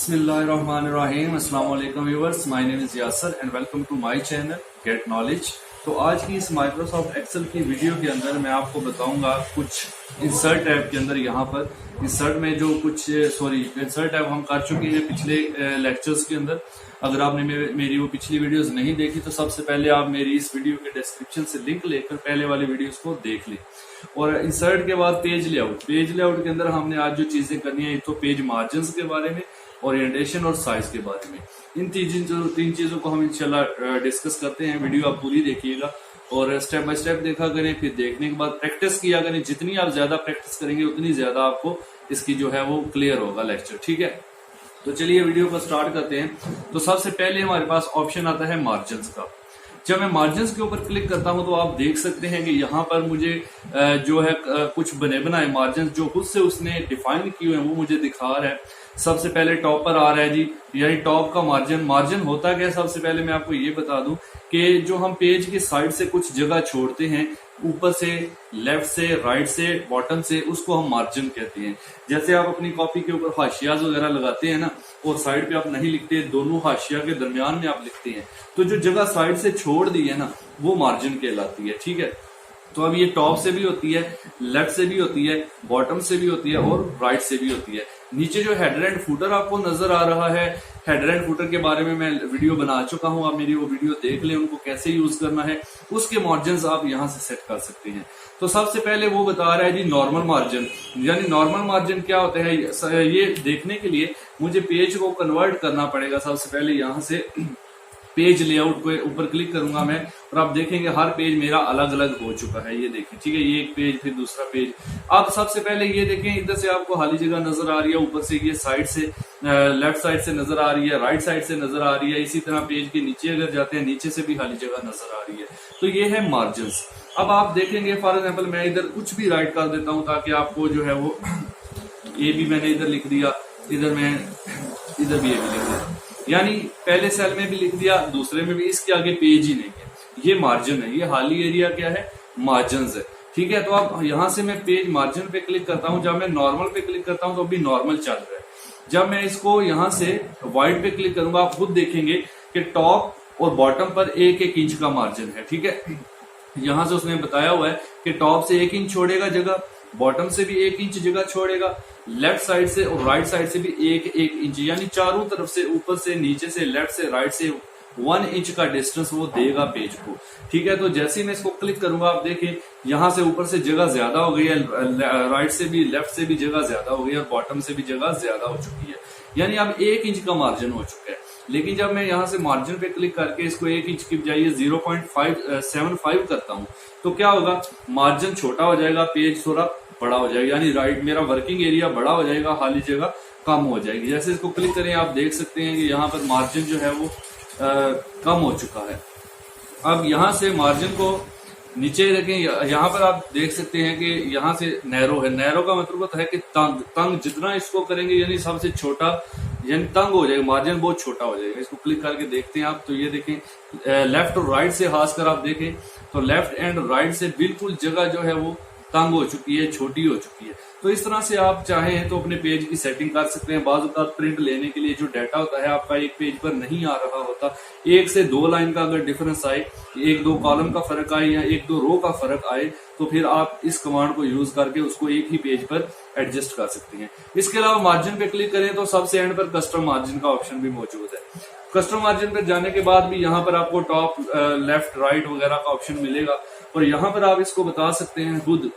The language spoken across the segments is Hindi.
बिस्मिल्लाहिर्रहमानिर्रहीम। अस्सलाम वालेकुम viewers, my name is Yasir and welcome to my channel get knowledge. तो आज की इस माइक्रोसॉफ्ट एक्सेल की वीडियो के अंदर मैं आपको बताऊंगा कुछ इंसर्ट टैब के अंदर यहाँ पर इंसर्ट में जो कुछ इंसर्ट टैब हम कर चुके हैं पिछले लेक्चर्स के अंदर। अगर आपने मेरी वो पिछली वीडियोस नहीं देखी तो सबसे पहले आप मेरी इस वीडियो के डिस्क्रिप्शन से लिंक लेकर पहले वाली वीडियोस को देख लें। और इंसर्ट के बाद पेज लेआउट के अंदर हमने आज जो चीजें करनी है, तो पेज मार्जिन के बारे में, ओरिएंटेशन और साइज के बारे में, इन तीन चीजों को हम इंशाल्लाह डिस्कस करते हैं। वीडियो आप पूरी देखिएगा और स्टेप बाय स्टेप देखा करें, फिर देखने के बाद प्रैक्टिस किया करें। जितनी आप ज्यादा प्रैक्टिस करेंगे उतनी ज्यादा आपको इसकी जो है वो क्लियर होगा लेक्चर, ठीक है। तो चलिए वीडियो को स्टार्ट करते हैं। तो सबसे पहले हमारे पास ऑप्शन आता है मार्जिन का। जब मैं मार्जिन के ऊपर क्लिक करता हूं तो आप देख सकते हैं कि यहाँ पर मुझे जो है कुछ बने बनाए मार्जिन जो खुद से उसने डिफाइन किए हैं वो मुझे दिखा रहा है। सबसे पहले टॉप पर आ रहा है जी, यानी टॉप का मार्जिन होता क्या है। सबसे पहले मैं आपको ये बता दूं कि जो हम पेज की साइड से कुछ जगह छोड़ते हैं, ऊपर से, लेफ्ट से, राइट से, बॉटम से, उसको हम मार्जिन कहते हैं। जैसे आप अपनी कॉपी के ऊपर हाशियाज वगैरह लगाते हैं ना, और साइड पे आप नहीं लिखते, दोनों हाशिया के दरमियान में आप लिखते हैं, तो जो जगह साइड से छोड़ दी है ना वो मार्जिन कहलाती है, ठीक है। तो अब ये टॉप से भी होती है, लेफ्ट से भी होती है, बॉटम से भी होती है और राइट से भी होती है। नीचे जो हेडर एंड फुटर आपको नजर आ रहा है, हेडर एंड फुटर के बारे में मैं वीडियो बना चुका हूं, आप मेरी वो वीडियो देख लें, उनको कैसे यूज करना है, उसके मार्जिन आप यहां से सेट कर सकते हैं। तो सबसे पहले वो बता रहा है जी नॉर्मल मार्जिन, यानी नॉर्मल मार्जिन क्या होता है ये देखने के लिए मुझे पेज को कन्वर्ट करना पड़ेगा। सबसे पहले यहां से पेज लेआउट के ऊपर क्लिक करूंगा मैं, और आप देखेंगे हर पेज मेरा अलग अलग हो चुका है। ये देखें, ठीक है, ये एक पेज, फिर दूसरा पेज। अब सबसे पहले ये देखें, इधर से आपको खाली जगह नजर आ रही है, ऊपर से ये साइड से लेफ्ट साइड से नजर आ रही है, राइट साइड से नजर आ रही है। इसी तरह पेज के नीचे अगर जाते हैं, नीचे से भी खाली जगह नजर आ रही है। तो ये है मार्जिन। अब आप देखेंगे फॉर एग्जाम्पल मैं इधर कुछ भी राइट कर देता हूं ताकि आपको जो है वो ये भी मैंने इधर लिख दिया, इधर मैं इधर भी ये भी लिख दिया, यानी पहले सेल में भी लिख दिया, दूसरे में भी, इसके आगे पेज ही नहीं है। ये मार्जिन है, ये खाली एरिया क्या है, मार्जिन है, ठीक है। तो अब यहां से मैं पेज मार्जिन पे क्लिक करता हूं, जब मैं नॉर्मल पे क्लिक करता हूं तो अभी नॉर्मल चल रहा है। जब मैं इसको यहां से वाइड पे क्लिक करूंगा, आप खुद देखेंगे कि टॉप और बॉटम पर 1-1 इंच का मार्जिन है, ठीक है। यहां से उसने बताया हुआ है कि टॉप से 1 इंच छोड़ेगा जगह, बॉटम से भी 1 इंच जगह छोड़ेगा, लेफ्ट साइड से और राइट साइड से भी 1-1 इंच, यानी चारों तरफ से, ऊपर से, नीचे से, लेफ्ट से, राइट से 1 इंच का डिस्टेंस वो देगा पेज को, ठीक है। तो जैसे ही मैं इसको क्लिक करूंगा, आप देखें यहां से ऊपर से जगह ज्यादा हो गई है, राइट से भी, लेफ्ट से भी जगह ज्यादा हो गई है, और बॉटम से भी जगह ज्यादा हो चुकी है, यानी अब 1 इंच का मार्जिन हो चुका है। लेकिन जब मैं यहां से मार्जिन पे क्लिक करके इसको 1 इंच की बजाय 0.75 करता हूं, तो क्या होगा, मार्जिन छोटा हो जाएगा, पेज थोड़ा बड़ा हो जाएगा, यानी राइट मेरा वर्किंग एरिया बड़ा हो जाएगा, खाली जगह कम हो जाएगी। जैसे इसको क्लिक करें, आप देख सकते हैं कि यहाँ पर मार्जिन जो है वो कम हो चुका है। अब यहाँ से मार्जिन को नीचे रखें, यहाँ पर आप देख सकते हैं कि यहाँ से नैरो है। नैरो का मतलब होता है कि तंग जितना इसको करेंगे, यानी सबसे छोटा, यानी तंग हो जाएगा, मार्जिन बहुत छोटा हो जाएगा। इसको क्लिक करके देखते हैं आप, तो ये देखें लेफ्ट और राइट से खासकर आप देखें तो लेफ्ट एंड राइट से बिल्कुल जगह जो है वो तंग हो चुकी है, छोटी हो चुकी है। तो इस तरह से आप चाहें तो अपने पेज की सेटिंग कर सकते हैं। बाज़ औक़ात प्रिंट लेने के लिए जो डाटा होता है आपका एक पेज पर नहीं आ रहा होता, 1 से 2 लाइन का अगर डिफरेंस आए, 1-2 कॉलम का फर्क आए या 1-2 रो का फर्क आए, तो फिर आप इस कमांड को यूज करके उसको एक ही पेज पर एडजस्ट कर सकते हैं। इसके अलावा मार्जिन पे क्लिक करें तो सबसे एंड पर कस्टम मार्जिन का ऑप्शन भी मौजूद है। कस्टम मार्जिन पर जाने के बाद भी यहाँ पर आपको टॉप, लेफ्ट, राइट वगैरह का ऑप्शन मिलेगा, और यहाँ पर आप इसको बता सकते हैं खुद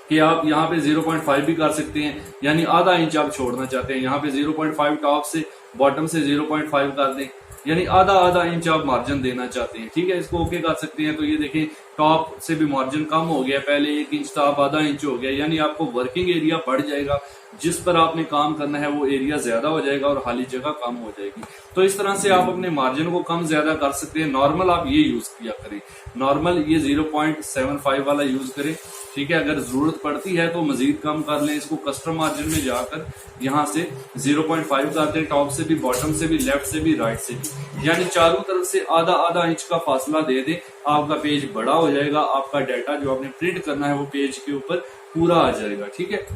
कि आप यहाँ पे 0.5 भी कर सकते हैं, यानी आधा इंच आप छोड़ना चाहते हैं, यहाँ पे 0.5 टॉप से, बॉटम से 0.5 कर दें, यानी आधा इंच आप मार्जिन देना चाहते हैं, ठीक है। इसको ओके कर सकते हैं। तो ये देखें टॉप से भी मार्जिन कम हो गया, पहले 1 इंच था, अब आधा इंच हो गया, यानी आपको वर्किंग एरिया बढ़ जाएगा, जिस पर आपने काम करना है वो एरिया ज्यादा हो जाएगा और खाली जगह कम हो जाएगी। तो इस तरह से आप अपने मार्जिन को कम ज्यादा कर सकते हैं। नॉर्मल आप ये यूज किया करें, नॉर्मल ये 0.75 वाला यूज करें, ठीक है। अगर जरूरत पड़ती है तो मजीद कम कर लें। इसको कस्टम मार्जिन में जाकर यहाँ से 0.5 कर दें, टॉप से भी, बॉटम से भी, लेफ्ट से भी, राइट से भी, यानी चारों तरफ से आधा इंच का फासला दे दें। आपका पेज बड़ा हो जाएगा, आपका डाटा जो आपने प्रिंट करना है वो पेज के ऊपर पूरा आ जाएगा, ठीक है।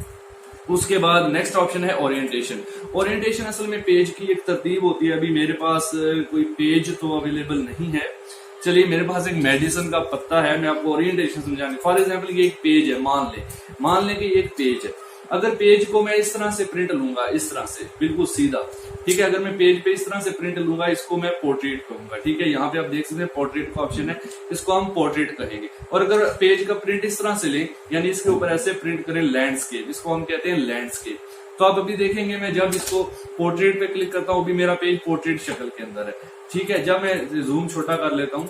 उसके बाद नेक्स्ट ऑप्शन है ओरिएंटेशन। ओरिएंटेशन असल में पेज की एक तरतीब होती है। अभी मेरे पास कोई पेज तो अवेलेबल नहीं है, चलिए मेरे पास एक मेडिसिन का पत्ता है, मैं आपको ओरिएंटेशन समझाने। फॉर एग्जांपल ये एक पेज है, मान लें कि एक पेज है। अगर पेज को मैं इस तरह से प्रिंट लूंगा, इस तरह से बिल्कुल सीधा, ठीक है, अगर मैं पेज पे इस तरह से प्रिंट लूंगा, इसको मैं पोर्ट्रेट कहूंगा, ठीक है, यहाँ पे आप देख सकते हैं पोर्ट्रेट का ऑप्शन है, इसको हम पोर्ट्रेट कहेंगे। और अगर पेज का प्रिंट इस तरह से लें, यानी इसके ऊपर ऐसे प्रिंट करें लैंडस्केप, इसको हम कहते हैं लैंडस्केप, तो आप अभी देखेंगे मैं जब इसको पोर्ट्रेट पे क्लिक करता हूँ, अभी मेरा पेज पोर्ट्रेट शक्ल के अंदर है, ठीक है। जब मैं जूम छोटा कर लेता हूँ,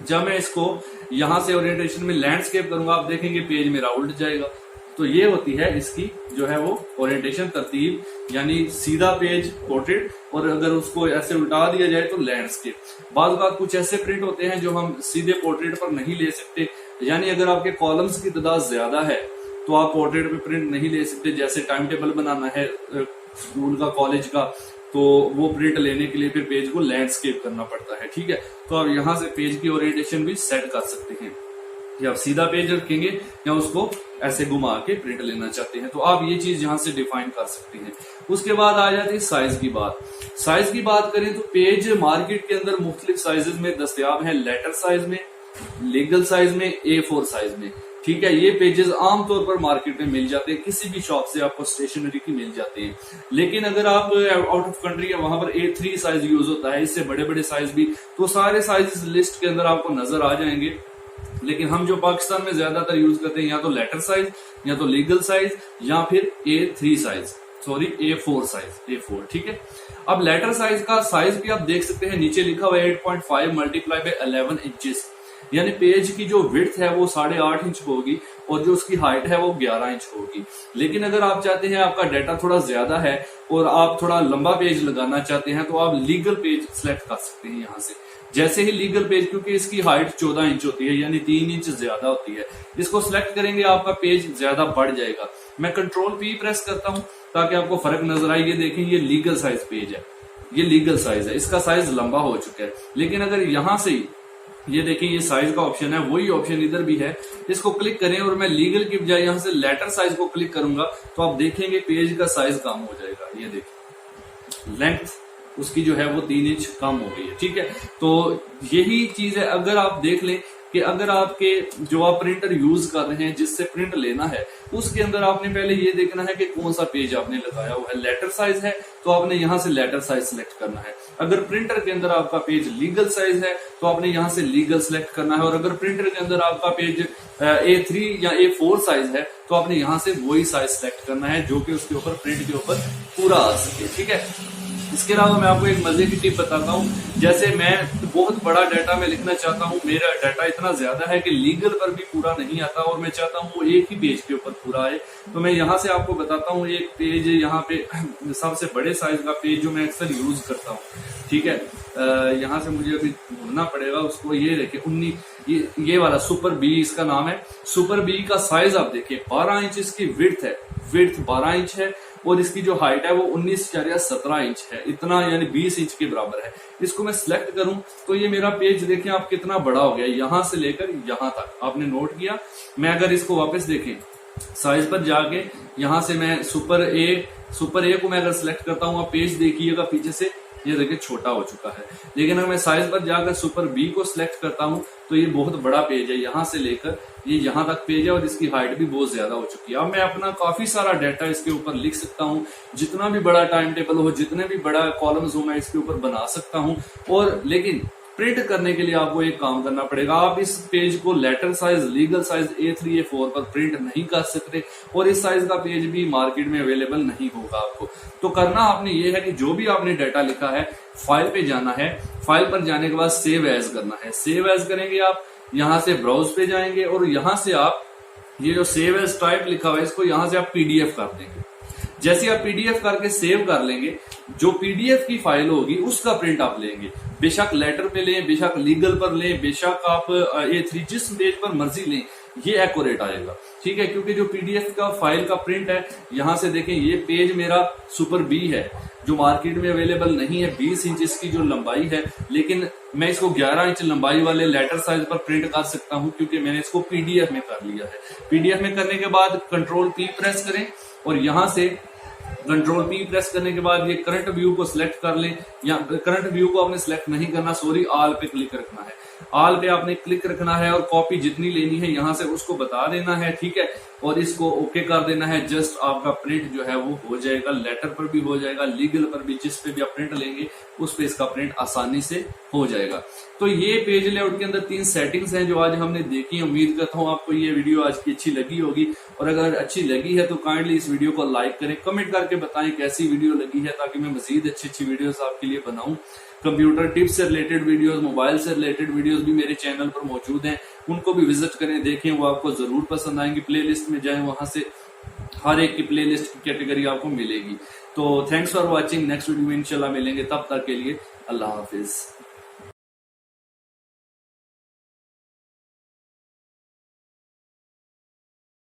जब मैं इसको यहां से ओरिएंटेशन में लैंडस्केप करूंगा, आप देखेंगे पेज मेरा उल्ट जाएगा। तो ये होती है इसकी जो है वो ओरिएंटेशन तरतीब, यानी सीधा पेज पोर्ट्रेट, और अगर उसको ऐसे उल्टा दिया जाए तो लैंडस्केप। बाद बात कुछ ऐसे प्रिंट होते हैं जो हम सीधे पोर्ट्रेट पर नहीं ले सकते, यानी अगर आपके कॉलम्स की तादाद ज्यादा है तो आप पोर्ट्रेट पे प्रिंट नहीं ले सकते। जैसे टाइम टेबल बनाना है स्कूल का, कॉलेज का, तो वो प्रिंट लेने के लिए फिर पेज को लैंडस्केप करना पड़ता है, ठीक है। तो आप यहाँ से पेज की ओरिएंटेशन भी सेट कर सकते हैं, या आप सीधा पेज रखेंगे या उसको ऐसे घुमा के प्रिंट लेना चाहते हैं, तो आप ये चीज यहां से डिफाइन कर सकते हैं। उसके बाद आ जाती है साइज की बात। साइज की बात करें तो पेज मार्केट के अंदर मुख्तलिफ साइजेस में दस्तयाब है, लेटर साइज में, लीगल साइज में, A4 साइज में, ठीक है। ये पेजेस आमतौर पर मार्केट में मिल जाते हैं, किसी भी शॉप से आपको स्टेशनरी की मिल जाते हैं। लेकिन अगर आप आउट ऑफ कंट्री है, वहां पर A3 साइज यूज होता है, इससे बड़े बड़े साइज भी, तो सारे साइज लिस्ट के अंदर आपको नजर आ जाएंगे। लेकिन हम जो पाकिस्तान में ज्यादातर यूज करते हैं, या तो लेटर साइज, या तो लीगल साइज, या फिर A3 size, sorry A4 size, A4, ठीक है। अब लेटर साइज का साइज भी आप देख सकते हैं, नीचे लिखा हुआ है 8.5 मल्टीप्लाई बाय 11 इंचेस, यानी पेज की जो विड्थ है वो 8.5 इंच होगी और जो उसकी हाइट है वो 11 इंच होगी। लेकिन अगर आप चाहते हैं आपका डाटा थोड़ा ज्यादा है और आप थोड़ा लंबा पेज लगाना चाहते हैं, तो आप लीगल पेज सिलेक्ट कर सकते हैं यहाँ से। जैसे ही लीगल पेज, क्योंकि इसकी हाइट 14 इंच होती है, यानी 3 इंच ज्यादा होती है, इसको सिलेक्ट करेंगे आपका पेज ज्यादा बढ़ जाएगा। मैं कंट्रोल P प्रेस करता हूं ताकि आपको फर्क नजर आए। ये देखें, ये लीगल साइज पेज है, ये लीगल साइज है, इसका साइज लंबा हो चुका है। लेकिन अगर यहां से ये देखिए, ये साइज का ऑप्शन है, वही ऑप्शन इधर भी है, इसको क्लिक करें और मैं लीगल की बजाय यहां से लेटर साइज को क्लिक करूंगा, तो आप देखेंगे पेज का साइज कम हो जाएगा। ये देखिए, लेंथ उसकी जो है वो 3 इंच कम हो गई है, ठीक है। तो यही चीज है, अगर आप देख लें कि अगर आपके जो आप प्रिंटर यूज कर रहे हैं, जिससे प्रिंट लेना है, उसके अंदर आपने पहले ये देखना है कि कौन सा पेज आपने लगाया हुआ है। लेटर साइज है तो आपने यहाँ से लेटर साइज सिलेक्ट करना है। अगर प्रिंटर के अंदर आपका पेज लीगल साइज है तो आपने यहाँ से लीगल सिलेक्ट करना है। और अगर प्रिंटर के अंदर आपका पेज A3 या A4 साइज है तो आपने यहाँ से वही साइज सिलेक्ट करना है जो कि उसके ऊपर प्रिंट के ऊपर पूरा आ सके, ठीक है। इसके अलावा मैं आपको एक मजे की टिप बताता हूँ। जैसे मैं बहुत बड़ा डाटा में लिखना चाहता हूँ, मेरा डाटा इतना ज्यादा है कि लीगल पर भी पूरा नहीं आता और मैं चाहता हूँ वो एक ही पेज के ऊपर पूरा आए, तो मैं यहाँ से आपको बताता हूँ एक पेज यहाँ पे सबसे बड़े साइज का पेज जो मैं अक्सर यूज करता हूँ, ठीक है। यहाँ से मुझे अभी ढूंढना पड़ेगा उसको। ये देखिए 19, ये वाला सुपर बी इसका नाम है। सुपर बी का साइज आप देखिए 12 इंच इसकी विड्थ है, विड्थ 12 इंच है और इसकी जो हाइट है वो 19.17 इंच है, इतना यानी 20 इंच के बराबर है। इसको मैं सिलेक्ट करूं तो ये मेरा पेज देखें आप कितना बड़ा हो गया, यहां से लेकर यहां तक आपने नोट किया। मैं अगर इसको वापस देखें साइज पर जाके, यहां से मैं सुपर ए को मैं अगर सिलेक्ट करता हूं, आप पेज देखिएगा पीछे से ये देखिए छोटा हो चुका है। लेकिन अगर मैं साइज पर जाकर सुपर बी को सिलेक्ट करता हूं तो ये बहुत बड़ा पेज है, यहां से लेकर ये यहां तक पेज है और इसकी हाइट भी बहुत ज्यादा हो चुकी है। अब मैं अपना काफी सारा डाटा इसके ऊपर लिख सकता हूं, जितना भी बड़ा टाइम टेबल हो, जितने भी बड़ा कॉलम्स हो, मैं इसके ऊपर बना सकता हूं। और लेकिन प्रिंट करने के लिए आपको एक काम करना पड़ेगा, आप इस पेज को letter size, legal size A3 A4 पर प्रिंट नहीं कर सकते और इस साइज का पेज भी मार्केट में अवेलेबल नहीं होगा आपको। तो करना आपने ये है कि जो भी आपने डाटा लिखा है, फाइल पे जाना है, फाइल पर जाने के बाद सेव एज करना है। सेव एज करेंगे आप, यहाँ से ब्राउज पे जाएंगे और यहाँ से आप ये जो सेव एज टाइप लिखा हुआ है इसको यहाँ से आप PDF कर देंगे। जैसे आप PDF करके सेव कर लेंगे, जो PDF की फाइल होगी उसका प्रिंट आप लेंगे, बेशक लेटर पे लें, बेशक लीगल पर लें, बेशक आप A3 जिस पेज पर मर्जी लें, ये एक्यूरेट आएगा, ठीक है। क्योंकि जो PDF का फाइल का प्रिंट है, यहां से देखें ये पेज मेरा सुपर बी है जो मार्केट में अवेलेबल नहीं है, 20 इंच इसकी जो लंबाई है, लेकिन मैं इसको 11 इंच लंबाई वाले लेटर साइज पर प्रिंट कर सकता हूं क्योंकि मैंने इसको PDF में कर लिया है। PDF में करने के बाद कंट्रोल P प्रेस करें और यहाँ से कंट्रोल पी प्रेस करने के बाद ये करंट व्यू को सिलेक्ट कर लें, या करंट व्यू को आपने सिलेक्ट नहीं करना, सॉरी, ऑल पे क्लिक रखना है। ऑल पे आपने क्लिक रखना है और कॉपी जितनी लेनी है यहाँ से उसको बता देना है, ठीक है, और इसको ओके कर देना है। जस्ट आपका प्रिंट जो है वो हो जाएगा, लेटर पर भी हो जाएगा, लीगल पर भी, जिस पे भी आप प्रिंट लेंगे उस पे इसका प्रिंट आसानी से हो जाएगा। तो ये पेज लेआउट के अंदर 3 सेटिंग्स हैं जो आज हमने देखी। उम्मीद करता हूँ आपको ये वीडियो आज की अच्छी लगी होगी, और अगर अच्छी लगी है तो काइंडली इस वीडियो को लाइक करें, कमेंट करके बताएं कैसी वीडियो लगी है, ताकि मैं मजीद अच्छी वीडियोस आपके लिए बनाऊं। कंप्यूटर टिप्स से रिलेटेड वीडियोस, मोबाइल से रिलेटेड वीडियोस भी मेरे चैनल पर मौजूद हैं, उनको भी विजिट करें, देखें, वो आपको जरूर पसंद आएंगी। प्लेलिस्ट में जाएं, वहां से हर एक की प्लेलिस्ट की कैटेगरी आपको मिलेगी। तो thanks for watching, next video में इंशाल्लाह मिलेंगे, तब तक के लिए अल्लाह हाफिज।